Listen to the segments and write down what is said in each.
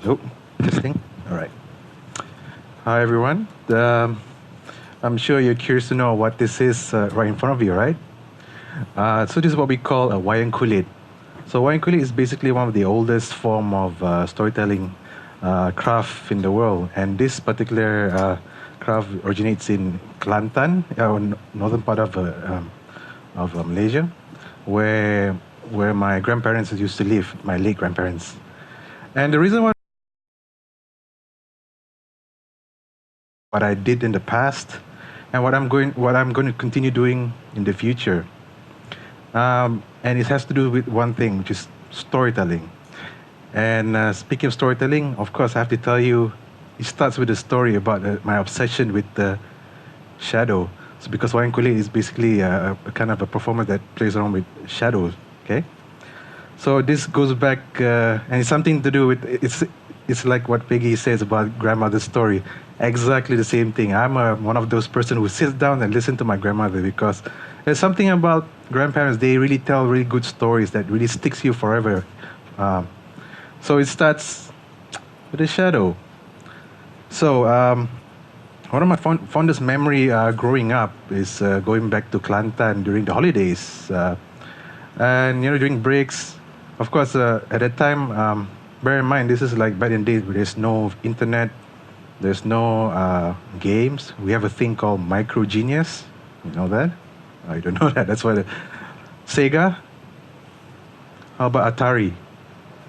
Oh, testing. All right. Hi, everyone. I'm sure you're curious to know what this is right in front of you, right? So this is what we call a Wayang Kulit. So Wayang Kulit is basically one of the oldest form of storytelling craft in the world, and this particular craft originates in Kelantan, northern part of Malaysia, where my grandparents used to live, my late grandparents. And the reason why what I did in the past and what I'm going to continue doing in the future. And it has to do with one thing, which is storytelling. And speaking of storytelling, of course, I have to tell you, it starts with a story about my obsession with the shadow. So because Wayang Kulit is basically a kind of a performer that plays around with shadows, okay? So this goes back, and it's something to do with, it's like what Peggy says about grandmother's story. Exactly the same thing. I'm one of those person who sits down and listen to my grandmother because there's something about grandparents. They really tell really good stories that really sticks you forever. So it starts with a shadow. So one of my fondest memory growing up is going back to Kelantan during the holidays. And during breaks, of course, at that time, bear in mind, this is like back in the days where there's no internet, there's no games. We have a thing called Micro Genius. You know that? I don't know that. That's why Sega. How about Atari?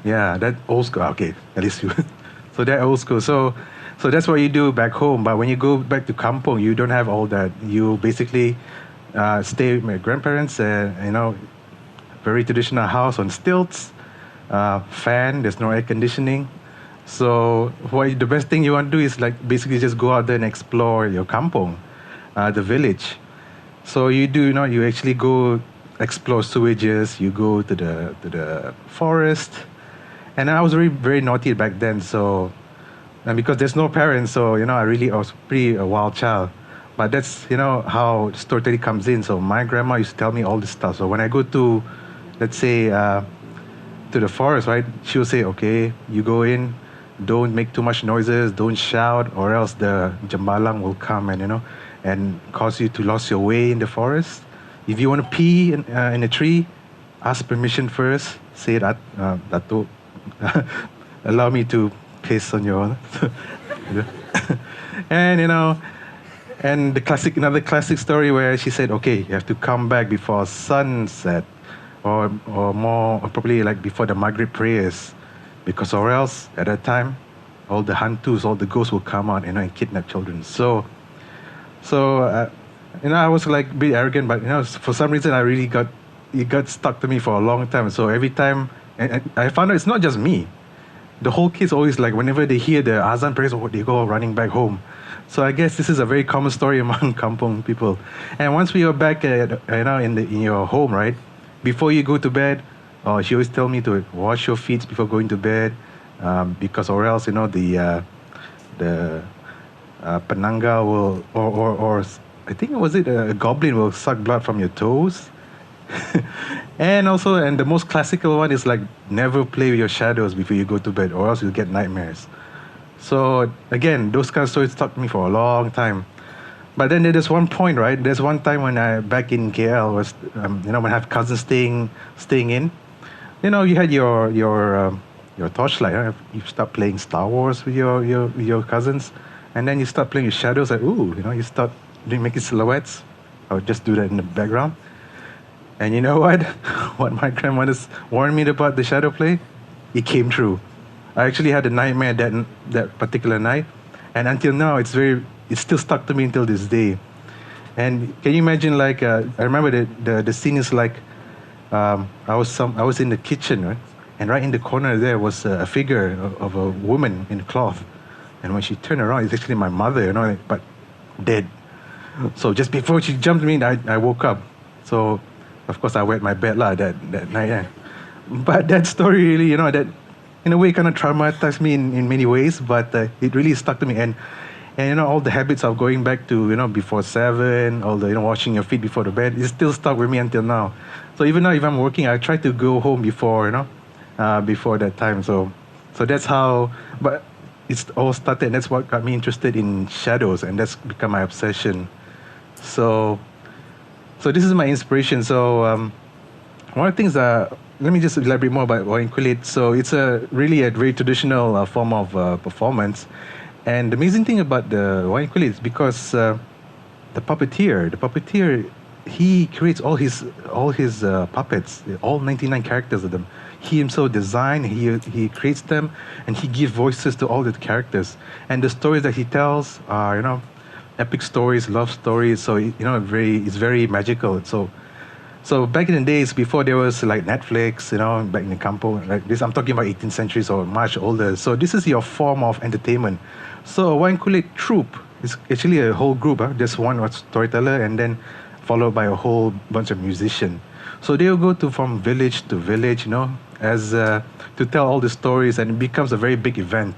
Yeah, that old school. Okay, at least you. So that old school. So that's what you do back home. But when you go back to kampong, you don't have all that. You basically stay with my grandparents. Very traditional house on stilts, fan. There's no air conditioning. So the best thing you want to do is like basically just go out there and explore your kampong, the village. So you do, you actually go explore sewages. You go to the forest. And I was very, very naughty back then. So, and because there's no parents, so I was pretty a wild child. But that's how storytelling comes in. So my grandma used to tell me all this stuff. So when I go to, let's say, to the forest, right? She'll say, okay, you go in, don't make too much noises, don't shout, or else the jambalang will come and cause you to lose your way in the forest. If you want to pee in a tree, ask permission first. Say that, Dato, allow me to piss on your and and another classic story where she said, okay, you have to come back before sunset, or probably like before the Maghrib prayers, because or else at that time all the hantus, all the ghosts will come out and kidnap children. So I was like a bit arrogant, but for some reason it got stuck to me for a long time. So every time, and I found out it's not just me. The whole kids always like whenever they hear the azan prayers, they go running back home. So I guess this is a very common story among kampong people. And once we are back in your home, right, before you go to bed, she always tell me to wash your feet before going to bed, because or else the penanga will or I think was it a goblin will suck blood from your toes. And the most classical one is like never play with your shadows before you go to bed, or else you'll get nightmares. So again, those kind of stories stuck me for a long time. But then there's one point, right? There's one time when I back in KL was, when I have cousins staying in. You had your torchlight. Right? You start playing Star Wars with your cousins, and then you start playing with shadows. Like you start making silhouettes. I would just do that in the background. And you know what? What my grandmother's warned me about the shadow play, it came true. I actually had a nightmare that particular night, and until now, it's still stuck to me until this day. And can you imagine? Like I remember the scene is like I was in the kitchen, right? And right in the corner there was a figure of a woman in cloth, and when she turned around, it's actually my mother, but dead. So just before she jumped me, I woke up. So of course I wet my bed that night. Yeah. But that story really, that in a way kind of traumatized me in many ways, but it really stuck to me. And all the habits of going back to before 7, all the washing your feet before the bed, is still stuck with me until now. So even now, if I'm working, I try to go home before before that time. So So that's how, but it's all started, and that's what got me interested in shadows, and that's become my obsession. So, so this is my inspiration. So one of the things that, let me just elaborate more about Wayang Kulit. So it's really a very traditional form of performance. And the amazing thing about the Wayang Kulit is because the puppeteer, he creates all his puppets, all 99 characters of them. He himself design, he creates them, and he gives voices to all the characters. And the stories that he tells are, epic stories, love stories. So it's very magical. So back in the days before there was like Netflix, back in the campo, like this, I'm talking about 18th centuries or much older. So this is your form of entertainment. So a Wayang Kulit troupe is actually a whole group. Just one was storyteller, and then followed by a whole bunch of musicians. So they'll go to from village to village, as to tell all the stories, and it becomes a very big event.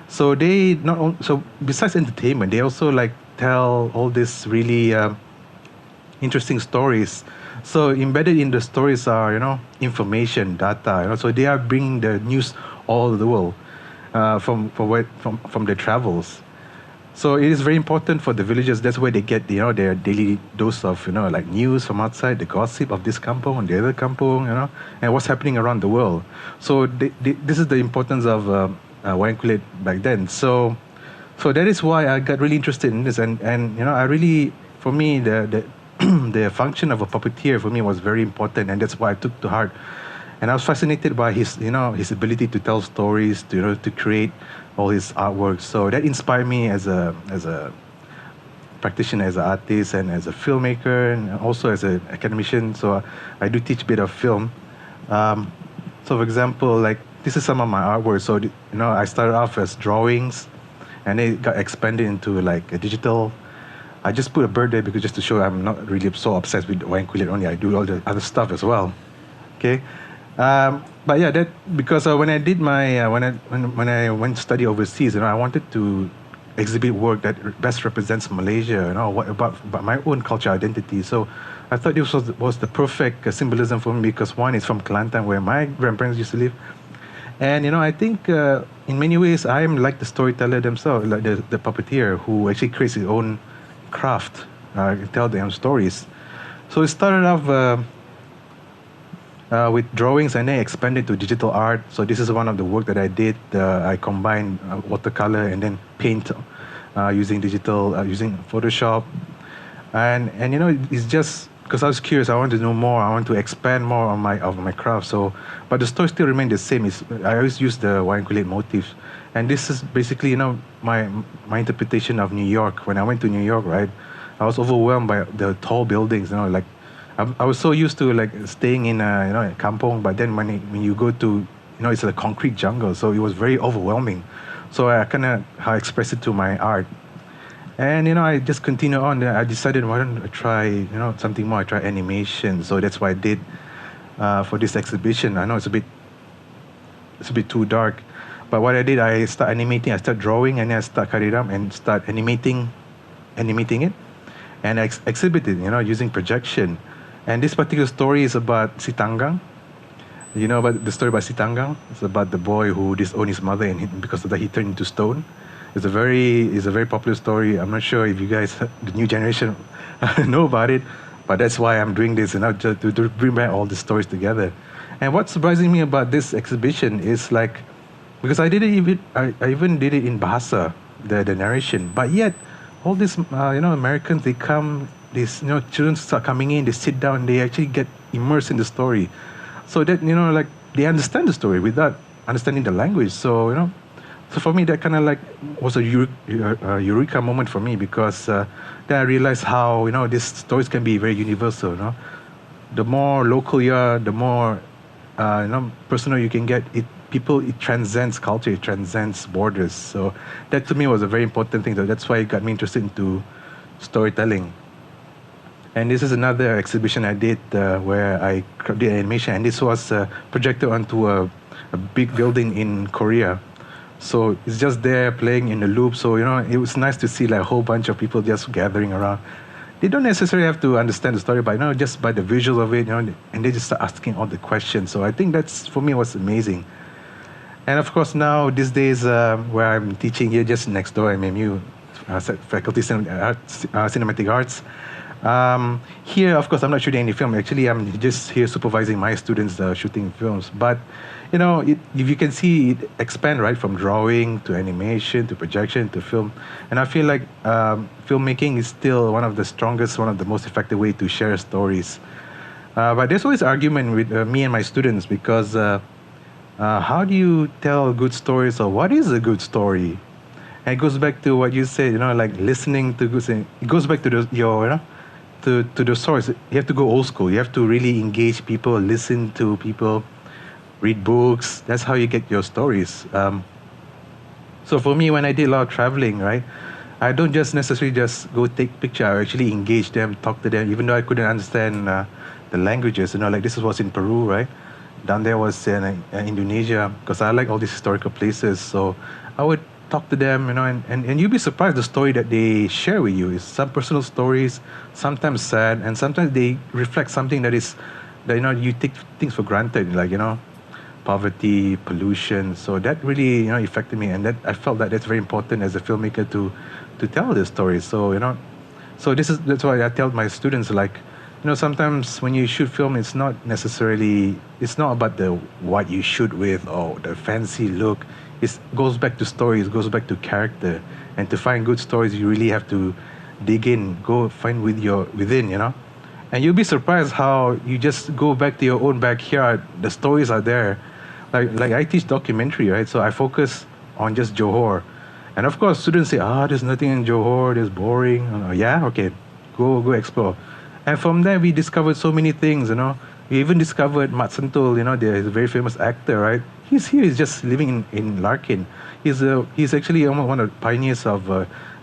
So they not on, so besides entertainment, they also like tell all this really interesting stories. So embedded in the stories are, information, data. So they are bringing the news all over the world from their travels. So it is very important for the villagers. That's where they get, their daily dose of, like news from outside, the gossip of this kampong and the other kampong, and what's happening around the world. So this is the importance of Wayang Kulit back then. So that is why I got really interested in this, and I really, for me, the the function of a puppeteer for me was very important, and that's why I took to heart. And I was fascinated by his ability to tell stories, to create all his artwork. So that inspired me as a practitioner, as an artist, and as a filmmaker, and also as an academician. So I do teach a bit of film. So for example, like this is some of my artwork. So I started off as drawings, and it got expanded into like a digital. I just put a bird there because just to show I'm not really so obsessed with Wayang Kulit only. I do all the other stuff as well. Okay. But yeah, that because when I did my when I went to study overseas, I wanted to exhibit work that best represents Malaysia, what about my own culture identity. So I thought this was the perfect symbolism for me, because one is from Kelantan, where my grandparents used to live, and I think in many ways I am like the storyteller themselves, like the puppeteer who actually creates his own craft, tell their own stories. So it started off with drawings, and then expanded to digital art. So this is one of the work that I did. I combined watercolor and then paint using using Photoshop, and it's just because I was curious. I want to know more. I want to expand more on my craft. So, but the story still remained the same. I always use the Wayang Kulit motifs, and this is basically my interpretation of New York. When I went to New York, right, I was overwhelmed by the tall buildings. Like I was so used to like staying in a kampong, but then when you go to it's a concrete jungle, so it was very overwhelming. So I kind of expressed it to my art, and I just continue on. I decided, why don't I try something more? I try animation. So that's what I did for this exhibition. I know it's a bit too dark, but what I did, I start animating. I start drawing, and then I start cutting it up and start animating it, and I exhibit it using projection. And this particular story is about Si Tanggang. You know about the story about Si Tanggang? It's about the boy who disowned his mother, and because of that he turned into stone. It's a very popular story. I'm not sure if you guys, the new generation, know about it, but that's why I'm doing this, just to bring back all the stories together. And what's surprising me about this exhibition is like, because I even did it in Bahasa, the narration, but yet all these Americans, they come, these children start coming in, they sit down, they actually get immersed in the story, so that like they understand the story without understanding the language. So so for me that kind of like was a eureka moment for me, because then I realized how these stories can be very universal. The more local you are, the more personal you can get. It transcends culture, it transcends borders. So that to me was a very important thing. So that's why it got me interested into storytelling. And this is another exhibition I did where I did animation, and this was projected onto a big building in Korea. So it's just there playing in a loop. So it was nice to see like a whole bunch of people just gathering around. They don't necessarily have to understand the story, but just by the visuals of it, and they just start asking all the questions. So I think that's, for me, was amazing. And of course, now these days, where I'm teaching here just next door, MMU, Faculty Cinematic Arts. Here, of course, I'm not shooting any film. Actually, I'm just here supervising my students shooting films. But, if you can see it expand, right, from drawing to animation to projection to film. And I feel like filmmaking is still one of the strongest, one of the most effective way to share stories. But there's always argument with me and my students because how do you tell good stories, or what is a good story? And it goes back to what you said, like listening to good. It goes back to to the source. You have to go old school. You have to really engage people, listen to people, read books. That's how you get your stories. So for me, when I did a lot of traveling, right, I don't just necessarily just go take picture. I actually engage them, talk to them, even though I couldn't understand the languages. Like this was in Peru, right? Down there was in Indonesia, because I like all these historical places. So I would talk to them, and you'd be surprised the story that they share with you. Is some personal stories, sometimes sad, and sometimes they reflect something that you take things for granted, like poverty, pollution. So that really affected me, and that I felt that that's very important as a filmmaker to tell this story. So so that's why I tell my students, like, sometimes when you shoot film, it's not about the what you shoot with or the fancy look. It goes back to stories, goes back to character. And to find good stories, you really have to dig in, go find within. And you'll be surprised how you just go back to your own backyard. The stories are there. Like I teach documentary, right? So I focus on just Johor. And of course, students say, there's nothing in Johor, it's boring. Yeah, okay, go explore. And from there, we discovered so many things, We even discovered Mat Sentul, the very famous actor, right? He's here, he's just living in Larkin. He's actually one of the pioneers of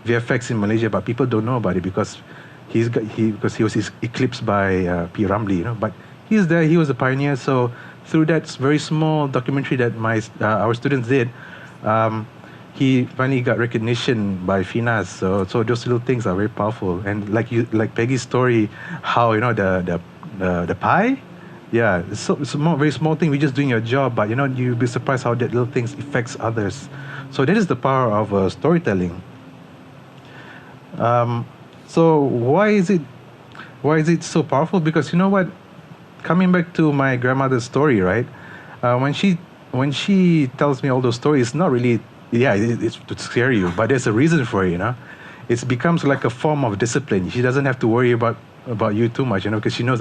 VFX in Malaysia, but people don't know about it because he was eclipsed by P. Ramlee, But he's there, he was a pioneer. So through that very small documentary that our students did, he finally got recognition by FINAS. So those little things are very powerful. And like Peggy's story, how the pie, yeah, it's a very small thing. We're just doing your job, but you'll be surprised how that little things affects others. So that is the power of storytelling. So why is it so powerful? Because you know what? Coming back to my grandmother's story, right? When she tells me all those stories, it's not really, it's to scare you, but there's a reason for it, It becomes like a form of discipline. She doesn't have to worry about you too much, because she knows,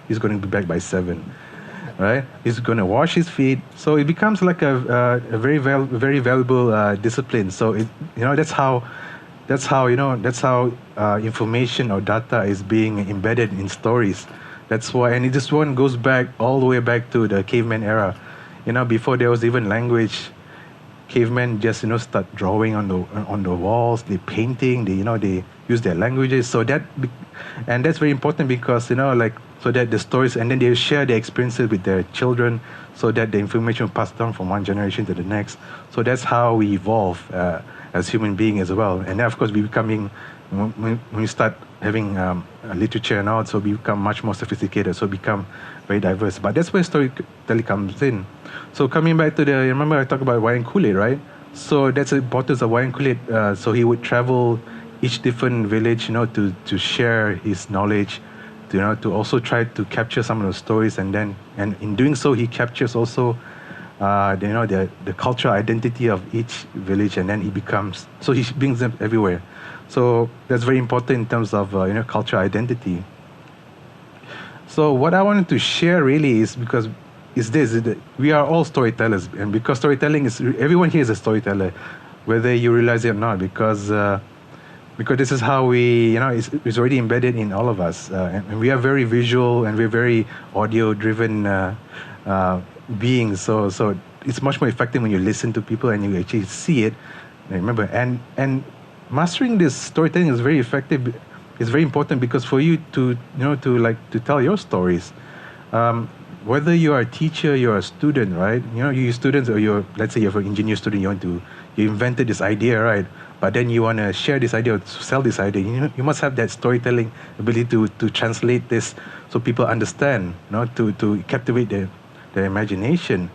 he's going to be back by 7, right? He's going to wash his feet. So it becomes like a very very valuable discipline. So that's how information or data is being embedded in stories. That's why, and this one goes back all the way back to the caveman era. Before there was even language, cavemen just start drawing on the walls. They painting. They use their languages. So that's very important because so that the stories, and then they share their experiences with their children, so that the information passed down from one generation to the next. So that's how we evolve as human beings as well. And then of course when we start having literature and all, so we become much more sophisticated, so become very diverse. But that's where storytelling comes in. So coming back to remember I talked about Wayang Kulit, right? So that's the importance of Wayang Kulit. So he would travel each different village, to share his knowledge, to also try to capture some of the stories, and in doing so, he captures also the cultural identity of each village, and then he brings them everywhere. So that's very important in terms of cultural identity. So what I wanted to share really is that we are all storytellers, and because storytelling everyone here is a storyteller, whether you realize it or not, because this is how we, it's already embedded in all of us, and we are very visual and we're very audio-driven beings. So it's much more effective when you listen to people and you actually see it. And remember, and mastering this storytelling is very effective. It's very important because for you to tell your stories, whether you are a teacher, you're a student, right? You students, or let's say you're an engineer student, you invented this idea, right? But then you want to share this idea or sell this idea. You must have that storytelling ability to translate this so people understand, to captivate their imagination.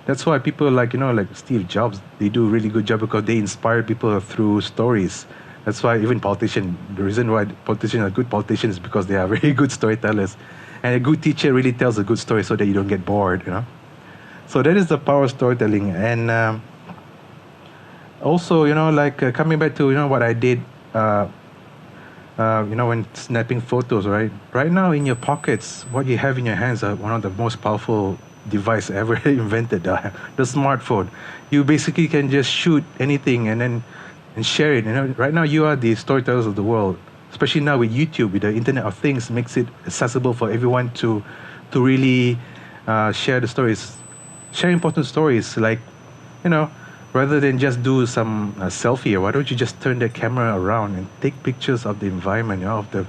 That's why people like, like Steve Jobs, they do a really good job because they inspire people through stories. That's why even politicians, the reason why politicians are good politicians is because they are very good storytellers. And a good teacher really tells a good story so that you don't get bored. So that is the power of storytelling. And also, like coming back to, what I did, when snapping photos, right? Right now in your pockets, what you have in your hands are one of the most powerful device ever invented, the smartphone. You basically can just shoot anything and share it. Right now you are the storytellers of the world, especially now with YouTube, with the Internet of Things, makes it accessible for everyone to really share the stories, share important stories. Like, rather than just do some selfie, why don't you just turn the camera around and take pictures of the environment, of the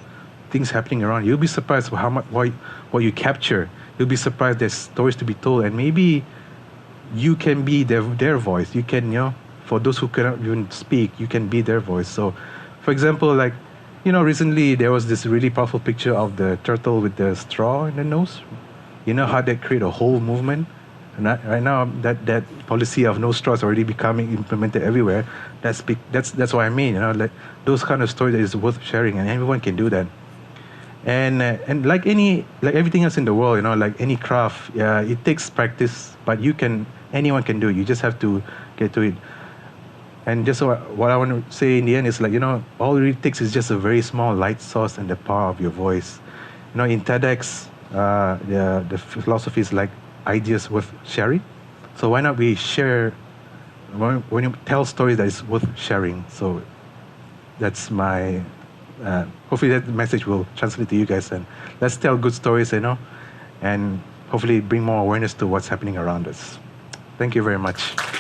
things happening around. You'll be surprised how much what you capture. You'll be surprised there's stories to be told, and maybe you can be their voice. You can, for those who cannot even speak, you can be their voice. So, for example, like, recently there was this really powerful picture of the turtle with the straw in the nose. You know how that create a whole movement? And right now, that policy of no straws already becoming implemented everywhere. That's what I mean. Like those kind of stories that is worth sharing, and everyone can do that. And like everything else in the world, like any craft, it takes practice, but anyone can do it. You just have to get to it. And just what I want to say in the end is like, all it really takes is just a very small light source and the power of your voice. In TEDx, the philosophy is like ideas worth sharing. So why not we share, when you tell stories that is worth sharing. So that's my, hopefully that message will translate to you guys, and let's tell good stories, and hopefully bring more awareness to what's happening around us. Thank you very much.